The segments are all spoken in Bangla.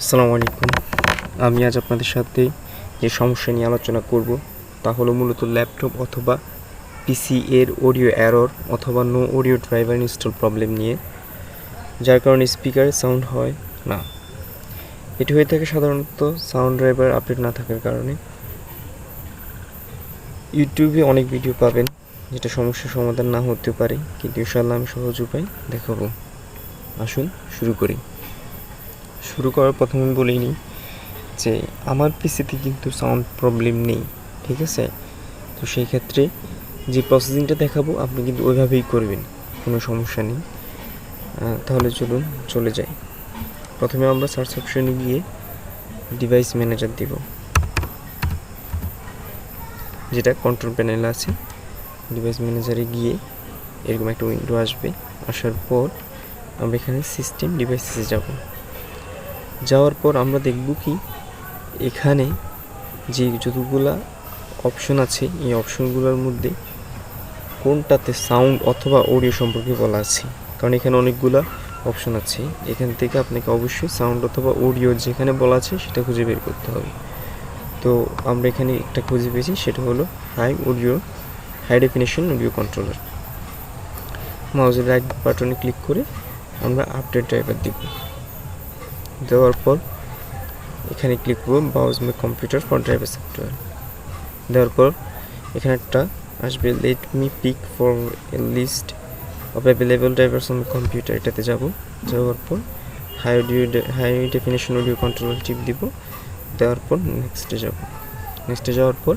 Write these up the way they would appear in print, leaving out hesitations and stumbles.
আসসালামু আলাইকুম। আমি আজ আপনাদের সাথে যে সমস্যা নিয়ে আলোচনা করব তা হলো মূলত ল্যাপটপ অথবা পিসি এর অডিও এরর অথবা no audio driver install problem নিয়ে, যার কারণে স্পিকারে সাউন্ড হয় না। এটি হয়ে থাকে সাধারণত সাউন্ড ড্রাইভার আপডেট না থাকার কারণে। ইউটিউবে অনেক ভিডিও পাবেন যেটা সমস্যার সমাধান না হতে পারে, কিন্তু ইনশাআল্লাহ আমি সহজ উপায় দেখাবো। আসুন শুরু করি। শুরু করার প্রথমে বলেই নিই যে আমার পিসিতে কিন্তু সাউন্ড প্রবলেম নেই, ঠিক আছে? তো সেই ক্ষেত্রে যে প্রসেসিংটা দেখাবো আপনি কিন্তু ওইভাবেই করবেন, কোনো সমস্যা নেই। তাহলে চলুন চলে যাই। প্রথমে আমরা সার্চ অপশনে গিয়ে ডিভাইস ম্যানেজার দিব, যেটা কন্ট্রোল প্যানেলে আছে। ডিভাইস ম্যানেজারে গিয়ে এরকম একটা উইন্ডো আসবে। আসার পর আমরা এখানে সিস্টেম ডিভাইসেসে যাওয়ার পর আমরা দেখব কি এখানে যে যতগুলা অপশন আছে এই অপশনগুলোর মধ্যে কোনটাতে সাউন্ড অথবা অডিও সম্পর্কে বলা আছে, কারণ এখানে অনেকগুলা অপশন আছে। এখান থেকে আপনাকে অবশ্যই সাউন্ড অথবা অডিও যেখানে বলা আছে সেটা খুঁজে বের করতে হবে। তো আমরা এখানে একটা খুঁজে পেয়েছি, সেটা হলো হাই ডেফিনিশন অডিও কন্ট্রোলার। মাউসের রাইট বাটনে ক্লিক করে আমরা আপডেট ড্রাইভার দেওয়ার পর এখানে ক্লিক করব browse my computer for driver software. দেওয়ার পর এখানে একটা আসবে let me pick for a list of available drivers on computer. এটাতে যাওয়ার পর হাই ডেফিনিশন অডিও কন্ট্রোলার টিপ দিব। দেওয়ার পর নেক্সটে যাওয়ার পর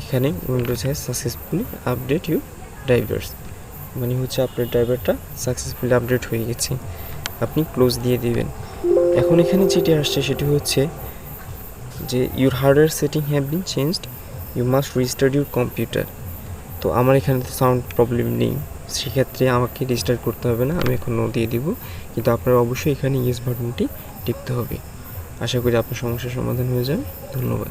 এখানে Windows has successfully update your drivers, মানে হচ্ছে আপনার ড্রাইভারটা সাকসেসফুলি আপডেট হয়ে গেছে। আপনি ক্লোজ দিয়ে দিবেন। এখন এখানে যেটি আসছে সেটি হচ্ছে যে your hardware setting have been changed, you must restart your computer. তো আমার এখানে তো সাউন্ড প্রবলেম নেই, সেক্ষেত্রে আমাকে রিস্টার্ট করতে হবে না, আমি এখন নো দিয়ে দিব। কিন্তু আপনারা অবশ্যই এখানে ইয়েস বাটনটি টিপতে হবে। আশা করি আপনার সমস্যার সমাধান হয়ে যাবে। ধন্যবাদ।